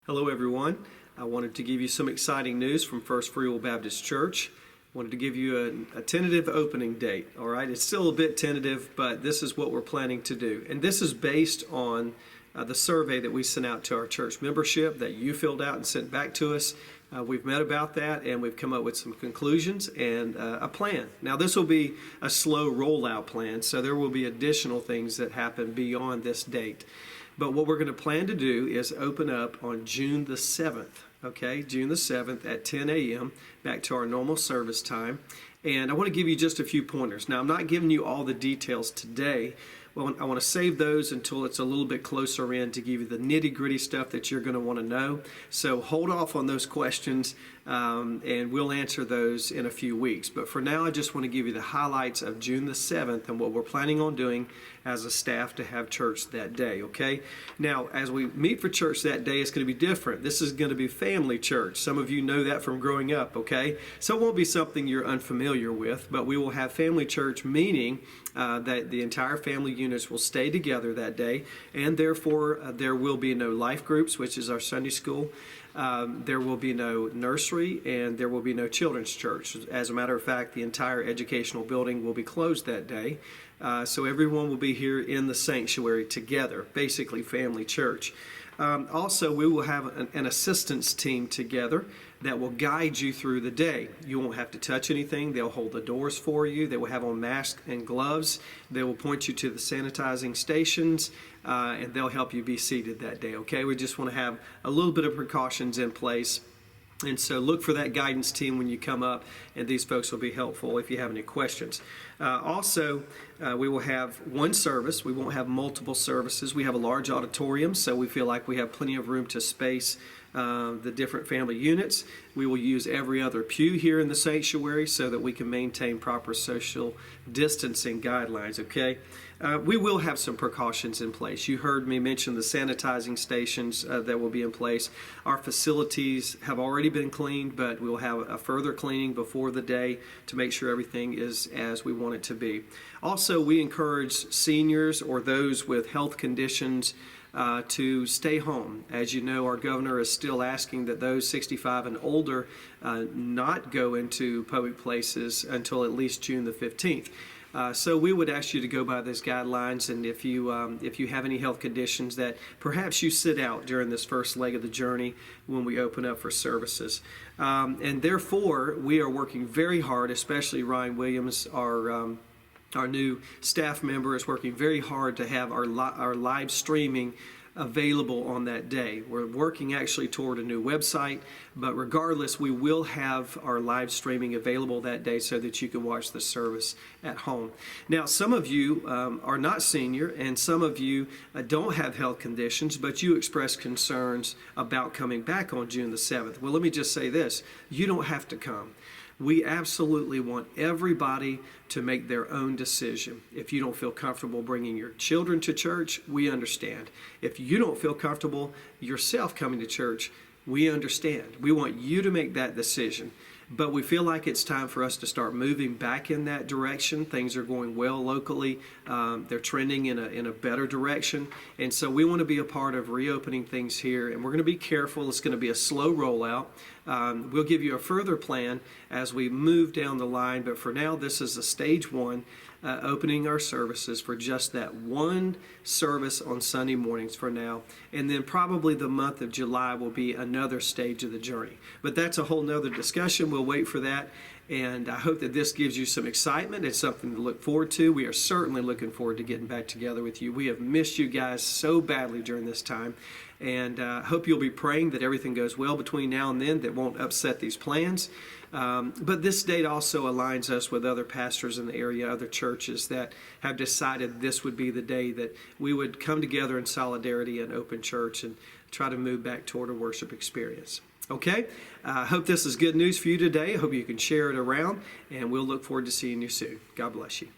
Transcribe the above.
Hello everyone. I wanted to give you some exciting news from First Free Will Baptist Church. Wanted to give you a tentative opening date. All right, it's still a bit tentative, but this is what we're planning to do. And this is based on the survey that we sent out to our church membership that you filled out and sent back to us. We've met about that and we've come up with some conclusions and a plan. Now this will be a slow rollout plan, so there will be additional things that happen beyond this date. But what we're going to plan to do is open up on June the 7th. Okay, June the 7th at 10 a.m. back to our normal service time. And I want to give you just a few pointers. Now, I'm not giving you all the details today. Well, I want to save those until it's a little bit closer in to give you the nitty-gritty stuff that you're going to want to know. So hold off on those questions, and we'll answer those in a few weeks. But for now, I just want to give you the highlights of June the 7th and what we're planning on doing as a staff to have church that day, okay? Now, as we meet for church that day, it's going to be different. This is going to be family church. Some of you know that from growing up, okay? So it won't be something you're unfamiliar with, but we will have family church, meaning that the entire family units will stay together that day, and therefore there will be no life groups, which is our Sunday school. There will be no nursery, and there will be no children's church. As a matter of fact, the entire educational building will be closed that day. So everyone will be here in the sanctuary together, basically family church. Also, we will have an assistance team together that will guide you through the day. You won't have to touch anything. They'll hold the doors for you. They will have on masks and gloves. They will point you to the sanitizing stations, and they'll help you be seated that day, okay? We just want to have a little bit of precautions in place. And so look for that guidance team when you come up, and these folks will be helpful if you have any questions. Also, we will have one service. We won't have multiple services. We have a large auditorium, so we feel like we have plenty of room to space the different family units. We will use every other pew here in the sanctuary so that we can maintain proper social distancing guidelines, okay? We will have some precautions in place. You heard me mention the sanitizing stations that will be in place. Our facilities have already been cleaned, but we will have a further cleaning before the day to make sure everything is as we want it to be. Also, we encourage seniors or those with health conditions to stay home. As you know, our governor is still asking that those 65 and older not go into public places until at least June the 15th. So we would ask you to go by those guidelines, and if you have any health conditions, that perhaps you sit out during this first leg of the journey when we open up for services. And therefore, we are working very hard, especially Ryan Williams, our new staff member, is working very hard to have our live streaming available on that day. We're working actually toward a new website, but regardless, we will have our live streaming available that day so that you can watch the service at home. Now, some of you are not senior, and some of you don't have health conditions, but you express concerns about coming back on June the 7th. Well, let me just say this. You don't have to come. We absolutely want everybody to make their own decision. If you don't feel comfortable bringing your children to church, we understand. If you don't feel comfortable yourself coming to church, we understand. We want you to make that decision. But we feel like it's time for us to start moving back in that direction. Things are going well locally. They're trending in a better direction. And so we want to be a part of reopening things here. And we're going to be careful. It's going to be a slow rollout. We'll give you a further plan as we move down the line. But for now, this is a stage one, opening our services for just that one service on Sunday mornings for now. And then probably the month of July will be another stage of the journey. But that's a whole nother discussion. We'll wait for that. And I hope that this gives you some excitement. It's something to look forward to. We are certainly looking forward to getting back together with you. We have missed you guys so badly during this time. And hope you'll be praying that everything goes well between now and then, that won't upset these plans. But this date also aligns us with other pastors in the area, other churches that have decided this would be the day that we would come together in solidarity and open church and try to move back toward a worship experience. Okay? I hope this is good news for you today. I hope you can share it around, and we'll look forward to seeing you soon. God bless you.